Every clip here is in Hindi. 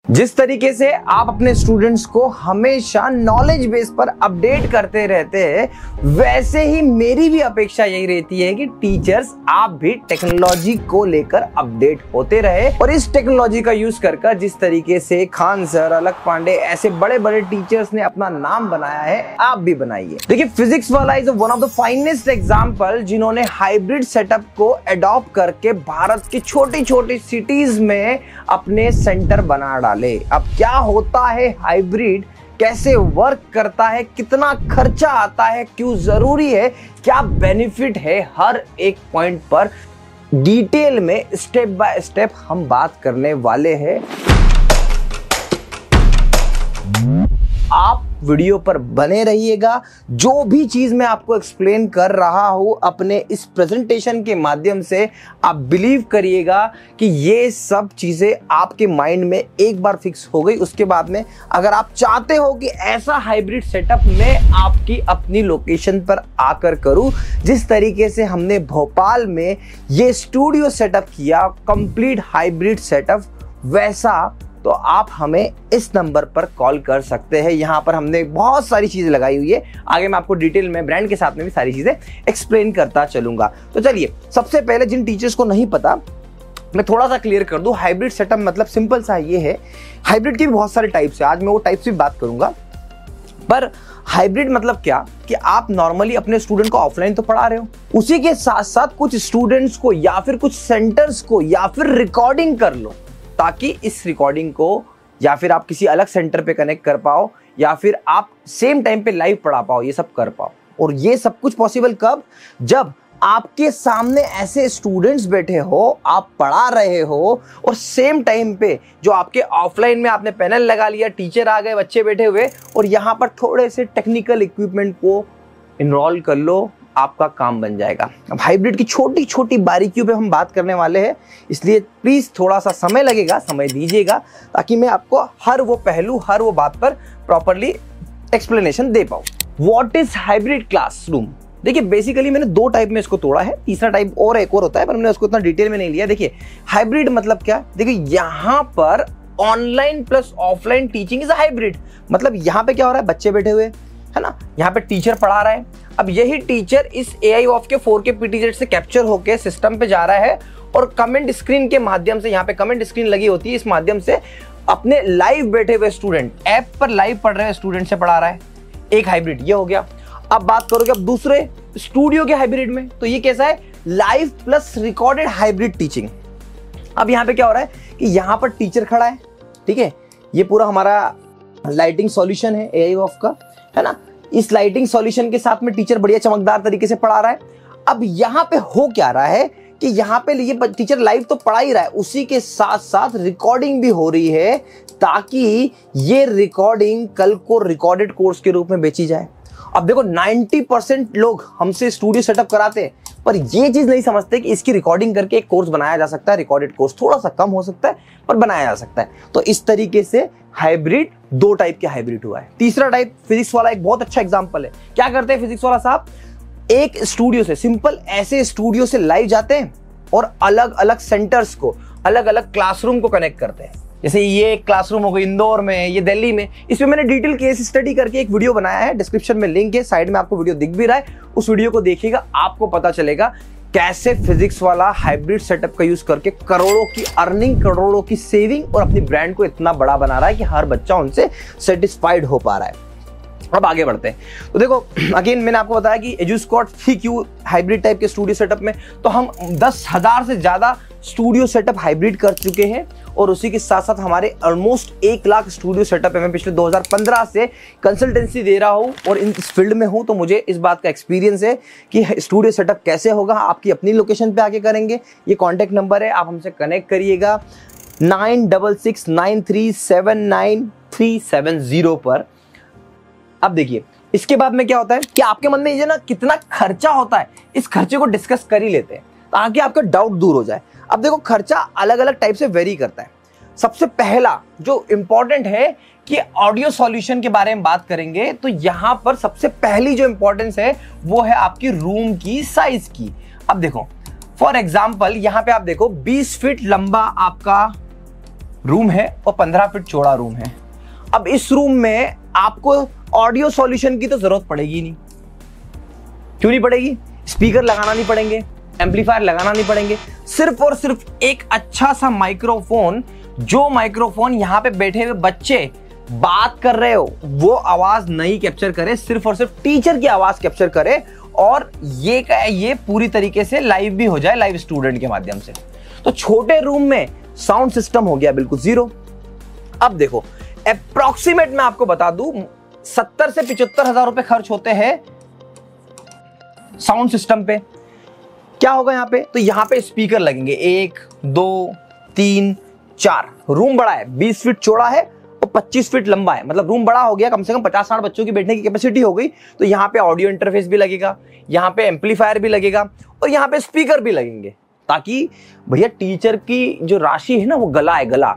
जिस तरीके से आप अपने स्टूडेंट्स को हमेशा नॉलेज बेस पर अपडेट करते रहते हैं, वैसे ही मेरी भी अपेक्षा यही रहती है कि टीचर्स आप भी टेक्नोलॉजी को लेकर अपडेट होते रहे और इस टेक्नोलॉजी का यूज कर जिस तरीके से खान सर, अलक पांडे ऐसे बड़े बड़े टीचर्स ने अपना नाम बनाया है, आप भी बनाइए। देखिए, फिजिक्स वाला is one of the finest example जिन्होंने हाइब्रिड सेटअप को अडॉप्ट करके भारत की छोटी छोटी सिटीज में अपने सेंटर बना डाले। अब क्या होता है हाइब्रिड, कैसे वर्क करता है, कितना खर्चा आता है, क्यों जरूरी है, क्या बेनिफिट है, हर एक पॉइंट पर डिटेल में स्टेप बाय स्टेप हम बात करने वाले हैं। आप वीडियो पर बने रहिएगा। जो भी चीज मैं आपको एक्सप्लेन कर रहा हूं अपने इस प्रेजेंटेशन के माध्यम से, आप बिलीव करिएगा कि ये सब चीजें आपके माइंड में एक बार फिक्स हो गई। उसके बाद में अगर आप चाहते हो कि ऐसा हाइब्रिड सेटअप मैं आपकी अपनी लोकेशन पर आकर करूं, जिस तरीके से हमने भोपाल में ये स्टूडियो सेटअप किया, कंप्लीट हाइब्रिड सेटअप, वैसा तो आप हमें इस नंबर पर कॉल कर सकते हैं। यहाँ पर हमने बहुत सारी चीजें लगाई हुई है, आगे मैं आपको डिटेल में ब्रांड के साथ में भी सारी चीजें एक्सप्लेन करता चलूंगा। तो चलिए, सबसे पहले जिन टीचर्स को नहीं पता, मैं थोड़ा सा क्लियर कर दूं। हाइब्रिड सेटअप मतलब सिंपल सा ये है, हाइब्रिड की भी बहुत सारे टाइप्स है, आज मैं वो टाइप्स भी बात करूंगा। पर हाइब्रिड मतलब क्या कि आप नॉर्मली अपने स्टूडेंट को ऑफलाइन तो पढ़ा रहे हो, उसी के साथ साथ कुछ स्टूडेंट्स को या फिर कुछ सेंटर्स को या फिर रिकॉर्डिंग कर लो, ताकि इस रिकॉर्डिंग को या फिर आप किसी अलग सेंटर पे कनेक्ट कर पाओ या फिर आप सेम टाइम पे लाइव पढ़ा पाओ, ये सब कर पाओ। और ये सब कुछ पॉसिबल कब? जब आपके सामने ऐसे स्टूडेंट्स बैठे हो, आप पढ़ा रहे हो और सेम टाइम पे जो आपके ऑफलाइन में आपने पैनल लगा लिया, टीचर आ गए, बच्चे बैठे हुए, और यहाँ पर थोड़े से टेक्निकल इक्विपमेंट को इनरोल कर लो, आपका काम बन जाएगा। अब हाइब्रिड की छोटी छोटी बारीकियों पे हम बात करने वाले हैं, इसलिए प्लीज थोड़ा सा समय लगेगा, समय दीजिएगा, ताकि मैं आपको हर वो पहलू, हर वो बात पर प्रॉपर्ली एक्सप्लेनेशन दे पाऊं। What is hybrid classroom? देखिए, बेसिकली मैंने दो टाइप में इसको तोड़ा है, तीसरा टाइप और एक और होता है, पर मैंने उसको इतना डिटेल में नहीं लिया। देखिए, हाइब्रिड मतलब क्या? देखिए, यहाँ पर online plus offline teaching is hybrid. मतलब यहाँ पे क्या हो रहा है, बच्चे बैठे हुए है ना, यहाँ पे टीचर पढ़ा रहा है, अब यही टीचर इस AI ऑफ के 4K PTZ से कैप्चर होके सिस्टम पे जा रहा है और कमेंट स्क्रीन के माध्यम से, यहाँ पे कमेंट स्क्रीन लगी होती है, इस माध्यम से अपने लाइव बैठे हुए स्टूडेंट, ऐप पर लाइव पढ़ रहे स्टूडेंट से पढ़ा रहा है। एक हाइब्रिड ये हो गया। अब बात करोगे अब दूसरे स्टूडियो के हाइब्रिड में, तो ये कैसा है, live plus recorded hybrid teaching. अब यहाँ पे क्या हो रहा है कि यहाँ पर टीचर खड़ा है, ठीक है, ये पूरा हमारा लाइटिंग सॉल्यूशन है AI ऑफ का, है ना। इस लाइटिंग सॉल्यूशन के साथ में टीचर बढ़िया चमकदार तरीके से पढ़ा रहा है। अब यहाँ पे हो क्या रहा है कि यहाँ पे ये टीचर लाइव तो पढ़ा ही रहा है, उसी के साथ साथ रिकॉर्डिंग भी हो रही है, ताकि ये रिकॉर्डिंग कल को रिकॉर्डेड कोर्स के रूप में बेची जाए। अब देखो, 90% लोग हमसे स्टूडियो सेटअप कराते हैं, पर ये चीज नहीं समझते कि इसकी रिकॉर्डिंग करके एक कोर्स बनाया जा सकता है। रिकॉर्डेड कोर्स थोड़ा सा कम हो सकता है, पर बनाया जा सकता है। तो इस तरीके से हाइब्रिड, दो टाइप के हाइब्रिड हुआ है। तीसरा टाइप फिजिक्स वाला एक बहुत अच्छा एग्जांपल है। क्या करते हैं फिजिक्स वाला साहब, एक स्टूडियो से, सिंपल ऐसे स्टूडियो से लाइव जाते हैं और अलग अलग सेंटर्स को, अलग अलग क्लासरूम को कनेक्ट करते हैं। जैसे ये एक क्लासरूम हो गई इंदौर में, ये दिल्ली में। इस पे मैंने डिटेल केस स्टडी करके एक वीडियो बनाया है, डिस्क्रिप्शन में लिंक है, साइड में आपको वीडियो दिख भी रहा है, उस वीडियो को देखिएगा, आपको पता चलेगा कैसे फिजिक्स वाला हाइब्रिड सेटअप का यूज करके करोड़ों की अर्निंग, करोड़ों की सेविंग और अपनी ब्रांड को इतना बड़ा बना रहा है कि हर बच्चा उनसे सेटिस्फाइड हो पा रहा है। अब आगे बढ़ते हैं। तो देखो, अगेन मैंने आपको बताया कि एजुस्कॉट 3Q हाइब्रिड टाइप के स्टूडियो सेटअप में तो हम 10,000 से ज्यादा स्टूडियो सेटअप हाइब्रिड कर चुके हैं, और उसी के साथ साथ हमारे ऑलमोस्ट 1 लाख स्टूडियो सेटअप है। मैं पिछले 2015 से कंसल्टेंसी दे रहा हूं और इस फील्ड में हूं, तो मुझे इस बात का एक्सपीरियंस है कि स्टूडियो सेटअप कैसे होगा। आपकी अपनी लोकेशन पे आके करेंगे। ये कॉन्टैक्ट नंबर है, आप हमसे कनेक्ट करिएगा 9669379370 पर। अब देखिए, इसके बाद में क्या होता है कि आपके मन में ये ना कितना खर्चा होता है, इस खर्चे को डिस्कस कर ही लेते हैं ताकि आपका डाउट दूर हो जाए। अब देखो, खर्चा अलग अलग टाइप से वेरी करता है। सबसे पहला जो इंपॉर्टेंट है कि ऑडियो सॉल्यूशन के बारे में बात करेंगे, तो यहां पर सबसे पहली जो इंपॉर्टेंस है वो है आपकी रूम की साइज की। अब देखो, फॉर एग्जाम्पल यहाँ पे आप देखो 20 फीट लंबा आपका रूम है और 15 फीट चौड़ा रूम है। अब इस रूम में आपको ऑडियो सॉल्यूशन की तो जरूरत पड़ेगी नहीं। क्यों नहीं पड़ेगी? स्पीकर लगाना नहीं पड़ेंगे, एम्पलीफायर लगाना नहीं पड़ेंगे, सिर्फ और सिर्फ एक अच्छा सा माइक्रोफोन, जो माइक्रोफोन यहां पे बैठे हुए बच्चे बात कर रहे हो वो आवाज नहीं कैप्चर करे, सिर्फ और सिर्फ टीचर की आवाज कैप्चर करे, और ये पूरी तरीके से लाइव भी हो जाए, लाइव स्टूडेंट के माध्यम से। तो छोटे रूम में साउंड सिस्टम हो गया बिल्कुल जीरो। अब देखो अप्रॉक्सीमेट मैं आपको बता दूं 70 से 75 हजार रुपए खर्च होते हैं साउंड सिस्टम पे। क्या होगा यहाँ पे? तो यहाँ पे स्पीकर लगेंगे 1 2 3 4। रूम बड़ा है, 20 फीट चौड़ा है और 25 फीट लंबा है, मतलब रूम बड़ा हो गया, कम से कम 50-60 बच्चों की बैठने की कैपेसिटी हो गई। तो यहाँ पे ऑडियो इंटरफेस भी लगेगा, यहाँ पे एम्पलीफायर भी लगेगा और यहाँ पे स्पीकर भी लगेंगे, ताकि भैया टीचर की जो राशि है ना वो गला है, गला।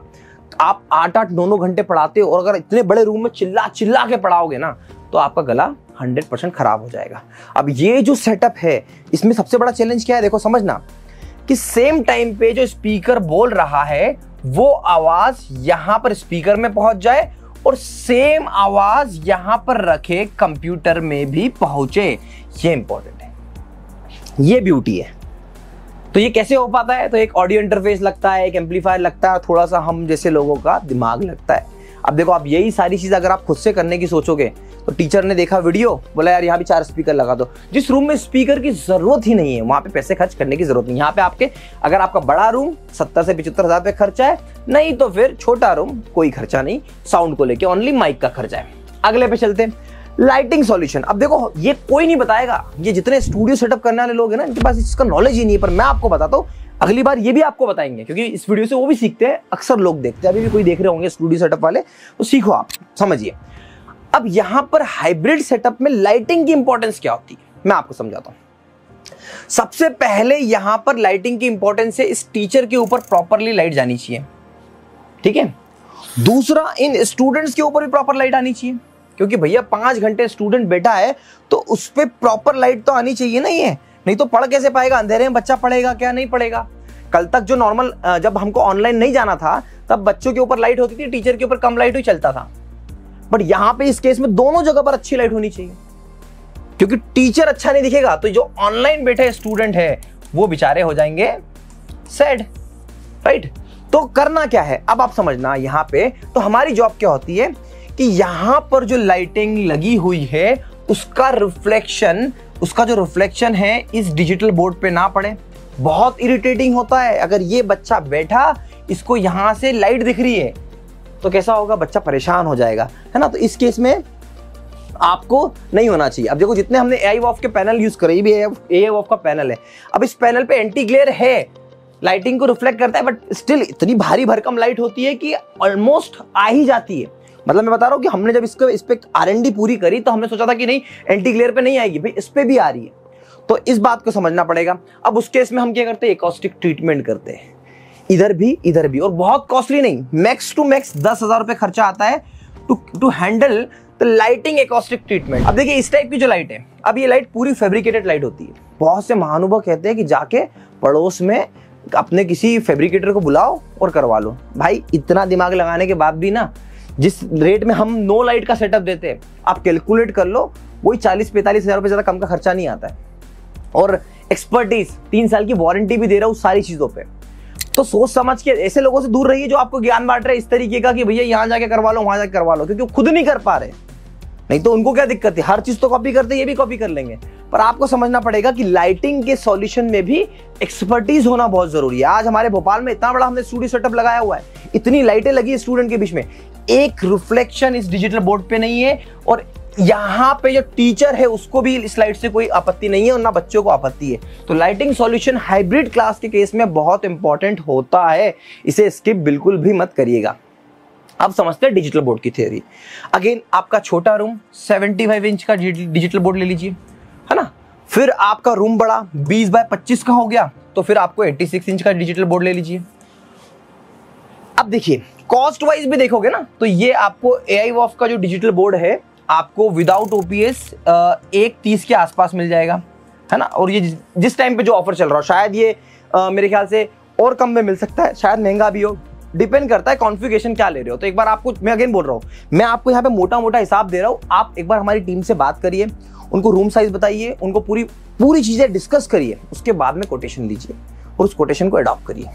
आप 8-8 9-9 घंटे पढ़ाते हो और अगर इतने बड़े रूम में चिल्ला चिल्ला के पढ़ाओगे ना तो आपका गला 100% खराब हो जाएगा। अब ये जो सेटअप है इसमें सबसे बड़ा चैलेंज क्या है? देखो समझना कि सेम टाइम पे जो स्पीकर बोल रहा है वो आवाज यहां पर स्पीकर में पहुंच जाए और सेम आवाज यहां पर रखे कंप्यूटर में भी पहुंचे। ये इंपॉर्टेंट है, ये ब्यूटी है। तो ये कैसे हो पाता है? तो एक ऑडियो इंटरफेस लगता है, एक एम्पलीफायर लगता है, थोड़ा सा हम जैसे लोगों का दिमाग लगता है। अब देखो आप यही सारी चीज अगर आप खुद से करने की सोचोगे तो टीचर ने देखा वीडियो, बोला यार यहाँ भी 4 स्पीकर लगा दो। जिस रूम में स्पीकर की जरूरत ही नहीं है वहां पे पैसे खर्च करने की जरूरत नहीं। यहाँ पे आपके अगर आपका बड़ा रूम 70 से 75 हजार रुपये खर्चा है, नहीं तो फिर छोटा रूम कोई खर्चा नहीं, साउंड को लेके ओनली माइक का खर्चा है। अगले पे चलते हैं, लाइटिंग सॉल्यूशन। अब देखो ये कोई नहीं बताएगा, ये जितने स्टूडियो सेटअप करने वाले लोग हैं ना इनके पास इसका नॉलेज ही नहीं है, पर मैं आपको बताता हूँ। अगली बार ये भी आपको बताएंगे क्योंकि इस वीडियो से वो भी सीखते हैं, अक्सर लोग देखते हैं, अभी भी कोई देख रहे होंगे स्टूडियो सेटअप वाले, तो सीखो आप, समझिए। अब यहां पर हाइब्रिड सेटअप में लाइटिंग की इंपॉर्टेंस क्या होती है मैं आपको समझाता हूं। सबसे पहले यहां पर लाइटिंग की इंपॉर्टेंस है, इस टीचर के ऊपर प्रॉपरली लाइट जानी चाहिए, ठीक है। दूसरा, इन स्टूडेंट्स के ऊपर भी प्रॉपर लाइट आनी चाहिए, क्योंकि भैया 5 घंटे स्टूडेंट बैठा है तो उस पर प्रॉपर लाइट तो आनी चाहिए नहीं है, नहीं तो पढ़ कैसे पाएगा? अंधेरे में बच्चा पढ़ेगा क्या? नहीं पढ़ेगा। कल तक जो नॉर्मल जब हमको ऑनलाइन नहीं जाना था तब बच्चों के ऊपर लाइट होती थी, टीचर के ऊपर कम लाइट ही चलता था। बट यहां पे इस केस में दोनों जगह पर अच्छी लाइट होनी चाहिए, क्योंकि टीचर अच्छा नहीं दिखेगा तो जो ऑनलाइन बैठे स्टूडेंट है वो बेचारे हो जाएंगे सैड, राइट। तो करना क्या है अब आप समझना यहां पे। तो हमारी जॉब क्या होती है कि यहां पर जो लाइटिंग लगी हुई है उसका जो रिफ्लेक्शन है इस डिजिटल बोर्ड पे ना पड़े। बहुत इरिटेटिंग होता है अगर ये बच्चा बैठा, इसको यहां से लाइट दिख रही है तो कैसा होगा? बच्चा परेशान हो जाएगा, है ना। तो इस केस में आपको नहीं होना चाहिए। अब देखो जितने हमने AI वॉफ के पैनल यूज करे, ये भी AI वॉफ का पैनल है। अब इस पैनल पे एंटी ग्लेयर है, लाइटिंग को रिफ्लेक्ट करता है, बट स्टिल इतनी भारी भरकम लाइट होती है कि ऑलमोस्ट आ ही जाती है। मतलब मैं बता रहा हूं कि हमने जब इस पे R&D पूरी करी तो हमने सोचा था कि नहीं एंटी ग्लेयर पे नहीं आएगी, भाई इस पे भी आ रही है, तो इस बात को समझना पड़ेगा। अब उस केस में हम क्या करते हैं? एकॉस्टिक ट्रीटमेंट करते हैं, इधर भी, और बहुत कॉस्टली नहीं, मैक्स टू मैक्स 10,000 रुपए खर्चा आता है to handle the lighting acoustic treatment. अब देखिए इस टाइप की जो लाइट है, अब ये लाइट पूरी फैब्रिकेटेड लाइट होती है। बहुत से महानुभव कहते हैं कि जाके पड़ोस में अपने किसी फैब्रिकेटर को बुलाओ और करवा लो। भाई इतना दिमाग लगाने के बाद भी ना, जिस रेट में हम नो लाइट का सेटअप देते हैं, आप कैलकुलेट कर लो, वही 40-45 हजार रुपए ज्यादा कम का खर्चा नहीं आता है। और एक्सपर्टीज 3 साल की वारंटी भी दे रहा हूं सारी चीजों पे। तो सोच समझ के ऐसे लोगों से दूर रहिए जो आपको ज्ञान बांट रहे इस तरीके का कि भैया यहां जाके करवा लो, वहां जाके करवा लो, क्योंकि वो खुद नहीं कर पा रहे। नहीं तो उनको क्या दिक्कत है? हर चीज तो कॉपी करते, ये भी कॉपी कर लेंगे। पर आपको समझना पड़ेगा कि लाइटिंग के सॉल्यूशन में भी एक्सपर्टीज होना बहुत जरूरी है। आज हमारे भोपाल में इतना बड़ा हमने स्टूडियो सेटअप लगाया हुआ है, इतनी लाइटें लगी है स्टूडेंट के बीच में, एक रिफ्लेक्शन इस डिजिटल बोर्ड पे नहीं है, और यहाँ पे जो टीचर है उसको भी इस लाइट से कोई आपत्ति नहीं है और ना बच्चों को आपत्ति है। तो लाइटिंग सॉल्यूशन हाइब्रिड क्लास के केस में बहुत इंपॉर्टेंट होता है, इसे स्किप बिल्कुल भी मत करिएगा। अब समझते हैं डिजिटल बोर्ड की थ्योरी। अगेन आपका छोटा रूम 75 इंच का डिजिटल बोर्ड ले लीजिए, है ना। फिर आपका रूम बड़ा 20 बाय 25 का हो गया, तो फिर आपको 86 इंच का डिजिटल बोर्ड ले लीजिए। अब देखिए कॉस्ट वाइज भी देखोगे ना, तो ये आपको AI वॉफ का जो डिजिटल बोर्ड है आपको विदाउट OPS 130 के आसपास मिल जाएगा, है ना। और ये जिस टाइम पे जो ऑफर चल रहा हो, शायद ये मेरे ख्याल से और कम में मिल सकता है, शायद महंगा भी हो, डिपेंड करता है कॉन्फ़िगरेशन क्या ले रहे हो। तो एक बार आपको मैं अगेन बोल रहा हूँ, मैं आपको यहाँ पे मोटा मोटा हिसाब दे रहा हूँ, आप एक बार हमारी टीम से बात करिए, उनको रूम साइज बताइए, उनको पूरी चीजें डिस्कस करिए, उसके बाद में कोटेशन लीजिए और उस कोटेशन को अडॉप्ट करिए।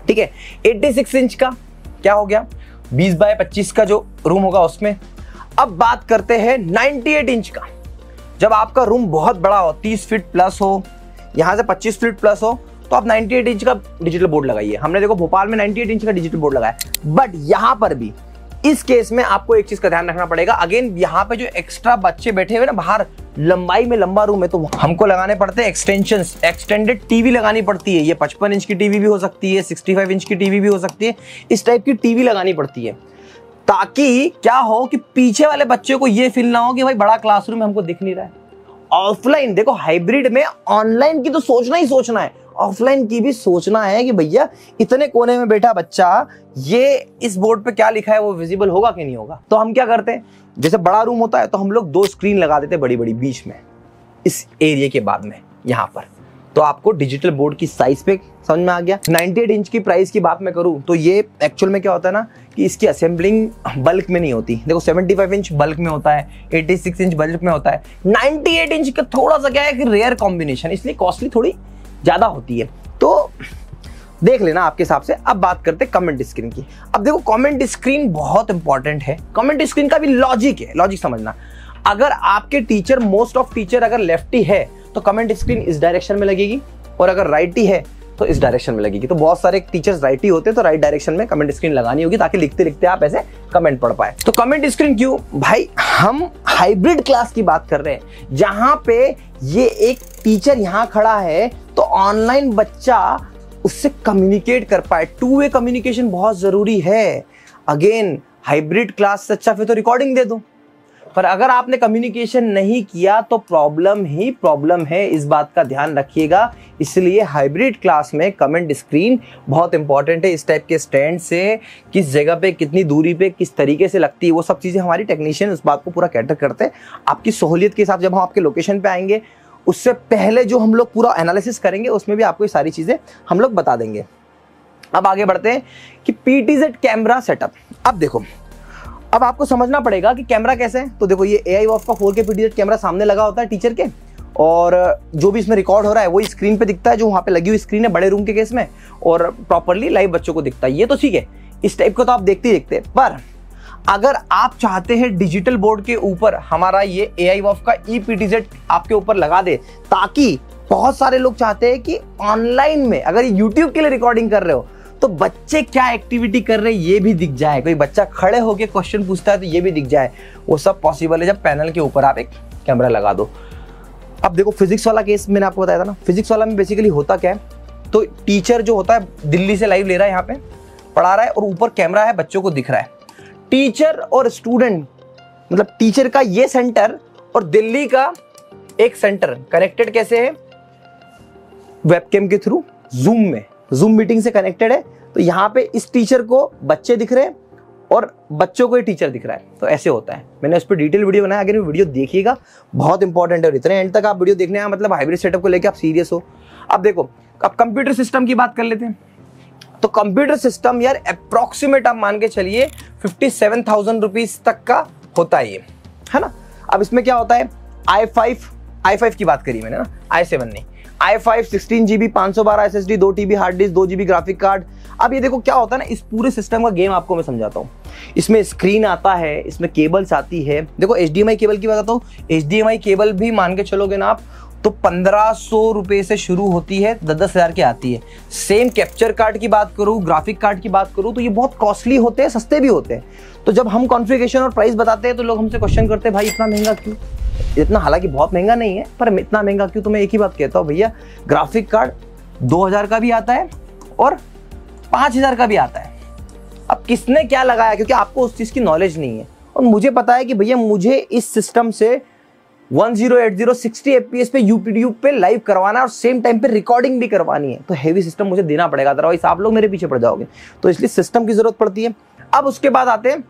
ठीक है, 86 इंच का क्या हो गया, 20 बाय 25 का जो रूम होगा उसमें। अब बात करते हैं 98 इंच का। जब आपका रूम बहुत बड़ा हो, 30 फीट प्लस हो, यहां से 25 फीट प्लस हो, तो आप 98 इंच का डिजिटल बोर्ड लगाइए। हमने देखो भोपाल में 98 इंच का डिजिटल बोर्ड लगाया, बट यहां पर भी इस केस में आपको एक चीज का ध्यान रखना पड़ेगा। अगेन यहाँ पे जो एक्स्ट्रा बच्चे बैठे हुए ना बाहर, लंबाई में लंबा रूम है, तो हमको लगाने पड़ते हैं एक्सटेंशंस, एक्सटेंडेड टीवी लगानी पड़ती है। ये 55 इंच की टीवी भी हो सकती है, 65 इंच की टीवी भी हो सकती है, इस टाइप की टीवी लगानी पड़ती है, ताकि क्या हो कि पीछे वाले बच्चे को ये फील ना हो कि भाई बड़ा क्लासरूम हमको दिख नहीं रहा है। ऑफलाइन देखो, हाइब्रिड में ऑनलाइन की तो सोचना ही सोचना है, ऑफलाइन की भी सोचना है कि भैया इतने कोने में बैठा बच्चा, ये इस बोर्ड पे क्या लिखा है वो विजिबल होगा कि नहीं होगा। तो हम क्या करते हैं, जैसे बड़ा रूम होता है तो हम लोग 2 स्क्रीन लगा देते हैं बड़ी बड़ी बीच में, इस एरिया के बाद में यहाँ पर। तो आपको डिजिटल बोर्ड की साइज पे समझ में आ गया। 98 इंच की प्राइस की बात मैं करूं तो ये एक्चुअल में क्या होता है ना कि इसकी असेंबलिंग बल्क में नहीं होती। देखो 75 इंच बल्क में होता है, 86 इंच बल्क में होता है, 98 इंच का थोड़ा सा क्या है कि रेयर कॉम्बिनेशन, इसलिए कॉस्टली थोड़ी ज्यादा होती है। तो देख लेना आपके हिसाब से। अब बात करते हैं कमेंट स्क्रीन की। अब देखो कमेंट स्क्रीन बहुत इंपॉर्टेंट है, कमेंट स्क्रीन का भी लॉजिक है, लॉजिक समझना। अगर आपके टीचर, मोस्ट ऑफ टीचर अगर लेफ्टी है तो कमेंट स्क्रीन इस डायरेक्शन में लगेगी, और अगर राइटी है तो इस डायरेक्शन में लगेगी। तो बहुत सारे टीचर्स राइटी होते हैं, तो राइट डायरेक्शन में कमेंट स्क्रीन लगानी होगी, ताकि लिखते लिखते आप ऐसे कमेंट पढ़ पाए। तो कमेंट स्क्रीन क्यों भाई, हम हाइब्रिड क्लास की बात कर रहे हैं, जहां पे ये एक टीचर यहां खड़ा है तो ऑनलाइन बच्चा उससे कम्युनिकेट कर पाए। 2 वे कम्युनिकेशन बहुत जरूरी है। अगेन हाइब्रिड क्लास से अच्छा फिर तो रिकॉर्डिंग दे दो, पर अगर आपने कम्युनिकेशन नहीं किया तो प्रॉब्लम ही प्रॉब्लम है, इस बात का ध्यान रखिएगा। इसलिए हाइब्रिड क्लास में कमेंट स्क्रीन बहुत इंपॉर्टेंट है। इस टाइप के स्टैंड से किस जगह पे, कितनी दूरी पे, किस तरीके से लगती है, वो सब चीज़ें हमारी टेक्नीशियन उस बात को पूरा कैटर करते हैं। आपकी सहूलियत के हिसाब से जब हम आपके लोकेशन पे आएंगे, उससे पहले जो हम लोग पूरा एनालिसिस करेंगे, उसमें भी आपको ये सारी चीज़ें हम लोग बता देंगे। अब आगे बढ़ते हैं कि PTZ कैमरा सेटअप। अब देखो, अब आपको समझना पड़ेगा कि कैमरा कैसे है। तो देखो ये AI-WAF का 4K PTZ कैमरा सामने लगा होता है टीचर के, और जो भी इसमें रिकॉर्ड हो रहा है वही स्क्रीन पे दिखता है, जो वहाँ पे लगी हुई स्क्रीन है बड़े रूम के केस में, और प्रॉपरली लाइव बच्चों को दिखता है। ये तो ठीक है, इस टाइप को तो आप देखते ही देखते। पर अगर आप चाहते हैं डिजिटल बोर्ड के ऊपर हमारा ये AI-WAF का ePTZ आपके ऊपर लगा दे, ताकि बहुत सारे लोग चाहते हैं कि ऑनलाइन में अगर यूट्यूब के लिए रिकॉर्डिंग कर रहे हो तो बच्चे क्या एक्टिविटी कर रहे हैं ये भी दिख जाए, कोई बच्चा खड़े होकर क्वेश्चन पूछता है तो ये भी दिख जाए। वो सब पॉसिबल है जब पैनल के ऊपर आप एक कैमरा लगा दो। अब देखो फिजिक्स वाला केस मैंने आपको बताया था ना, फिजिक्स वाला में बेसिकली होता क्या है, तो टीचर जो होता है दिल्ली से लाइव ले रहा है, यहाँ पे पढ़ा रहा है, और ऊपर कैमरा है, बच्चों को दिख रहा है। टीचर और स्टूडेंट, मतलब टीचर का ये सेंटर और दिल्ली का एक सेंटर कनेक्टेड कैसे है, वेबकैम के थ्रू, जूम में, जूम मीटिंग से कनेक्टेड है। तो यहाँ पे इस टीचर को बच्चे दिख रहे हैं और बच्चों को ये टीचर दिख रहा है। तो ऐसे होता है। मैंने उस पर डिटेल वीडियो बनाया, अगर वीडियो देखिएगा बहुत इंपॉर्टेंट है, और इतने एंड तक आप वीडियो देखने आए मतलब हाइब्रिड सेटअप को लेकर आप सीरियस हो। अब देखो, अब कंप्यूटर सिस्टम की बात कर लेते हैं। तो कंप्यूटर सिस्टम यार अप्रोक्सीमेट आप मान के चलिए 57,000 रुपीज तक का होता है ये, है ना। अब इसमें क्या होता है, i5 की बात करी मैंने ना, i7 नहीं, i5 16GB 512 SSD 2 TB hard disk 2 GB graphic card. अब ये देखो क्या होता है ना, इस पूरे सिस्टम का गेम आपको मैं समझाता हूँ। इसमें स्क्रीन आता है, इसमें केबल्स आती है। देखो HDMI केबल की बताता हूँ, HDMI केबल भी मान के चलोगे ना आप तो 1500 रुपए से शुरू होती है, 10,000 की आती है। सेम कैप्चर कार्ड की बात करूँ, ग्राफिक कार्ड की बात करूँ, तो ये बहुत कॉस्टली होते हैं, सस्ते भी होते हैं। तो जब हम कॉन्फ़िगरेशन और प्राइस बताते हैं तो लोग हमसे क्वेश्चन करते हैं, भाई इतना महंगा क्यों। इतना हालांकि बहुत महंगा नहीं है, पर इतना महंगा क्यों। तो मैं एक ही बात कहता हूँ भैया, ग्राफिक कार्ड 2000 का भी आता है और 5000 का भी आता है। अब किसने क्या लगाया, क्योंकि आपको उस चीज़ की नॉलेज नहीं है, और मुझे पता है कि भैया मुझे इस सिस्टम से 1080 60 FPS पे यूट्यूब पे लाइव करवाना है और सेम टाइम पे रिकॉर्डिंग भी करवानी है। तो हेवी सिस्टम मुझे देना पड़ेगा, अदरवाइज आप लोग मेरे पीछे पड़ जाओगे। तो इसलिए सिस्टम की जरूरत पड़ती है। अब उसके बाद आते हैं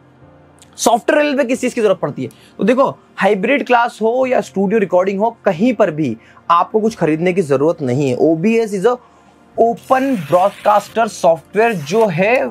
सॉफ्टवेयर लेवल पे किस चीज की जरूरत पड़ती है। तो देखो हाइब्रिड क्लास हो या स्टूडियो रिकॉर्डिंग हो, कहीं पर भी आपको कुछ खरीदने की जरूरत नहीं है। OBS is a open broadcaster software जो है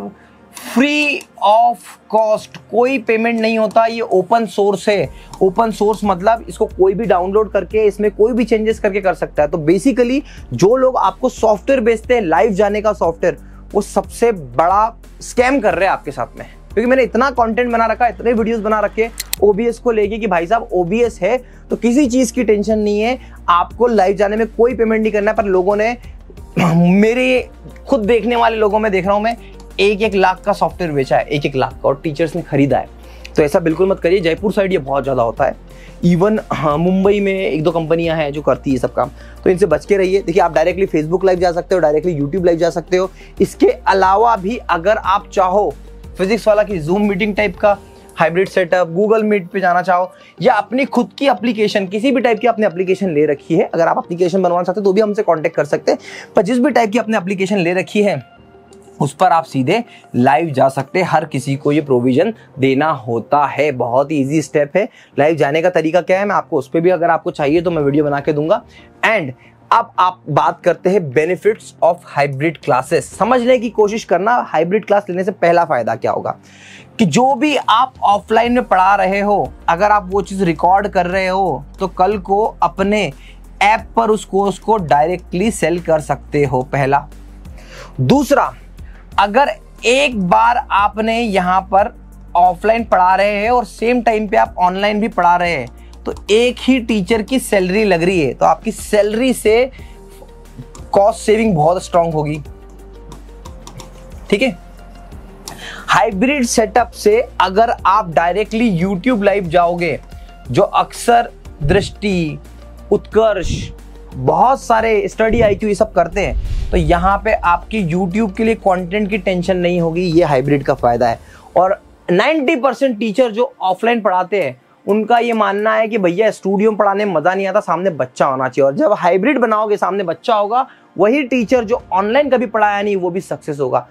फ्री ऑफ कॉस्ट, कोई पेमेंट नहीं होता। ये ओपन सोर्स है। ओपन सोर्स मतलब इसको कोई भी डाउनलोड करके इसमें कोई भी चेंजेस करके कर सकता है। तो बेसिकली जो लोग आपको सॉफ्टवेयर बेचते हैं, लाइव जाने का सॉफ्टवेयर, वो सबसे बड़ा स्कैम कर रहे हैं आपके साथ में। क्योंकि मैंने इतना कंटेंट बना रखा है, इतने वीडियोस बना रखे OBS को लेके कि भाई साहब OBS है तो किसी चीज की टेंशन नहीं है, आपको लाइव जाने में कोई पेमेंट नहीं करना है। पर लोगों ने, मेरे खुद देखने वाले लोगों में देख रहा हूं मैं, 1-1 लाख का सॉफ्टवेयर बेचा है, 1-1 लाख का, और टीचर्स ने खरीदा है। तो ऐसा बिल्कुल मत करिए। जयपुर साइड ये बहुत ज़्यादा होता है। इवन मुंबई में 1-2 कंपनियां हैं जो करती है सब काम, तो इनसे बच के रहिए। देखिए, आप डायरेक्टली फेसबुक लाइव जा सकते हो, डायरेक्टली यूट्यूब लाइव जा सकते हो। इसके अलावा भी अगर आप चाहो फिजिक्स वाला की जूम मीटिंग टाइप का हाइब्रिड सेटअप, गूगल मीट पे जाना चाहो, या अपनी खुद की एप्लीकेशन, किसी भी टाइप की आपने एप्लीकेशन ले रखी है, अगर आप एप्लीकेशन बनवाना चाहते हो तो भी हमसे कांटेक्ट कर सकते हैं। पर जिस भी टाइप की आपने एप्लीकेशन ले रखी है उस पर आप सीधे लाइव जा सकते हैं। हर किसी को ये प्रोविजन देना होता है। बहुत ही ईजी स्टेप है। लाइव जाने का तरीका क्या है मैं आपको उस पर भी, अगर आपको चाहिए तो मैं वीडियो बना के दूंगा। एंड अब आप बात करते हैं बेनिफिट्स ऑफ हाइब्रिड क्लासेस। समझने की कोशिश करना, हाइब्रिड क्लास लेने से पहला फायदा क्या होगा कि जो भी आप ऑफलाइन में पढ़ा रहे हो, अगर आप वो चीज रिकॉर्ड कर रहे हो तो कल को अपने ऐप पर उस कोर्स को डायरेक्टली सेल कर सकते हो, पहला। दूसरा, अगर एक बार आपने यहां पर ऑफलाइन पढ़ा रहे हैं और सेम टाइम पे आप ऑनलाइन भी पढ़ा रहे हैं, तो एक ही टीचर की सैलरी लग रही है, तो आपकी सैलरी से कॉस्ट सेविंग बहुत स्ट्रांग होगी। ठीक है। हाइब्रिड सेटअप से अगर आप डायरेक्टली यूट्यूब लाइव जाओगे, जो अक्सर दृष्टि, उत्कर्ष, बहुत सारे स्टडी IQ ये सब करते हैं, तो यहाँ पे आपकी यूट्यूब के लिए कंटेंट की टेंशन नहीं होगी। ये हाइब्रिड का फायदा है। और 90% टीचर जो ऑफलाइन पढ़ाते हैं उनका ये मानना है कि भैया स्टूडियो में पढ़ाने में मजा नहीं आता, सामने बच्चा होना चाहिए। और जब हाइब्रिड बनाओगे, सामने बच्चा होगा, वही टीचर जो ऑनलाइन कभी पढ़ाया नहीं वो भी सक्सेस होगा।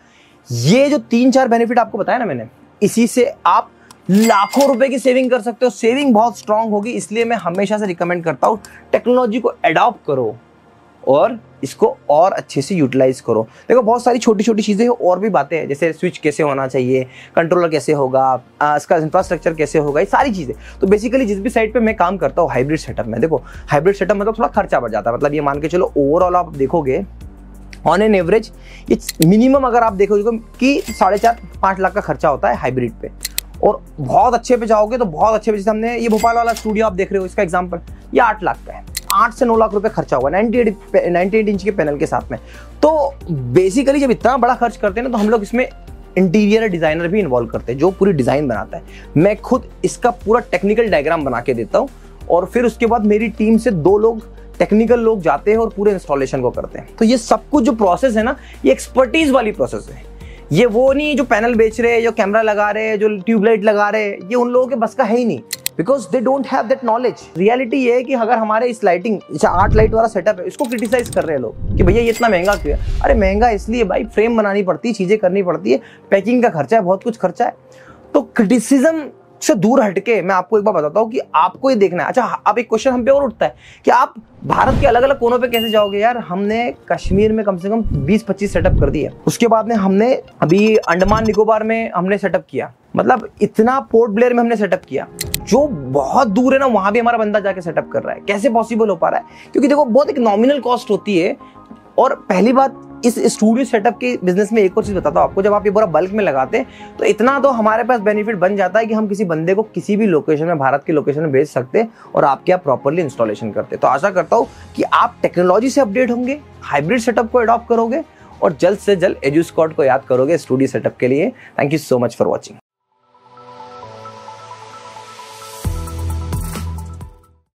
ये जो 3-4 बेनिफिट आपको बताया ना मैंने, इसी से आप लाखों रुपए की सेविंग कर सकते हो। सेविंग बहुत स्ट्रांग होगी। इसलिए मैं हमेशा से रिकमेंड करता हूं, टेक्नोलॉजी को अडॉप्ट करो और इसको और अच्छे से यूटिलाइज करो। देखो, बहुत सारी छोटी छोटी चीजें और भी बातें हैं, जैसे स्विच कैसे होना चाहिए, कंट्रोलर कैसे होगा, इसका इंफ्रास्ट्रक्चर कैसे होगा, ये सारी चीजें। तो बेसिकली जिस भी साइड पे मैं काम करता हूँ हाइब्रिड सेटअप में, देखो हाइब्रिड सेटअप मतलब थोड़ा खर्चा बढ़ जाता है। मतलब ये मान के चलो, ओवरऑल आप देखोगे ऑन एन एवरेज ये मिनिमम अगर आप देखोगे कि 4.5-5 लाख का खर्चा होता है हाइब्रिड पे। और बहुत अच्छे पे जाओगे तो बहुत अच्छे पे, जैसे हमने ये भोपाल वाला स्टूडियो आप देख रहे हो, इसका एग्जांपल, ये 8 लाख का है। 8 से 9 लाख रुपए खर्चा होगा 98 इंच के पैनल के साथ में। तो बेसिकली जब इतना बड़ा खर्च करते हैं ना, तो हम लोग इसमें इंटीरियर डिजाइनर भी इन्वॉल्व करते हैं जो पूरी डिजाइन बनाता है। मैं खुद इसका पूरा टेक्निकल डायग्राम बना के देता हूँ, और फिर उसके बाद मेरी टीम से 2 लोग टेक्निकल लोग जाते हैं और पूरे इंस्टॉलेशन को करते हैं। तो ये सब कुछ जो प्रोसेस है ना, ये एक्सपर्टीज वाली प्रोसेस है। ये वो नहीं जो पैनल बेच रहे हैं, जो कैमरा लगा रहे हैं, जो ट्यूबलाइट लगा रहे हैं, ये उन लोगों के बस का है ही नहीं, because they don't have that knowledge. Reality ये है कि अगर हमारे इस लाइटिंग, 8 लाइट वाला सेटअप है, इसको क्रिटिसाइज कर रहे हैं लोग कि भैया ये इतना महंगा क्यों है। अरे महंगा इसलिए भाई, फ्रेम बनानी पड़ती है, चीजें करनी पड़ती है, पैकिंग का खर्चा है, बहुत कुछ खर्चा है। तो क्रिटिसिज्म से दूर हटके मैं आपको एक बार बताता हूँ कि आपको ये देखना है। अच्छा, अब एक क्वेश्चन हम पे और उठता है कि आप भारत के अलग अलग कोनों पे कैसे जाओगे। यार, हमने कश्मीर में कम से कम 20-25 सेटअप कर दिए। उसके बाद में हमने अभी अंडमान निकोबार में हमने सेटअप किया, मतलब इतना पोर्ट ब्लेयर में हमने सेटअप किया, जो बहुत दूर है ना, वहां भी हमारा बंदा जाके सेटअप कर रहा है। कैसे पॉसिबल हो पा रहा है? क्योंकि देखो, बहुत एक नॉमिनल कॉस्ट होती है। और पहली बात, इस स्टूडियो सेटअप के बिजनेस में एक और चीज बताता हूँ आपको, जब आप ये पूरा बल्क में लगाते हैं तो इतना तो हमारे पास बेनिफिट बन जाता है कि हम किसी बंदे को किसी भी लोकेशन में, भारत की लोकेशन में भेज सकते हैं और आपके यहाँ प्रॉपरली इंस्टॉलेशन करते हैं। तो आशा करता हूँ कि आप टेक्नोलॉजी से अपडेट होंगे, हाइब्रिड सेटअप को अडॉप्ट करोगे और जल्द से जल्द एजुस्कॉट को याद करोगे स्टूडियो सेटअप के लिए। Thank you so much for watching.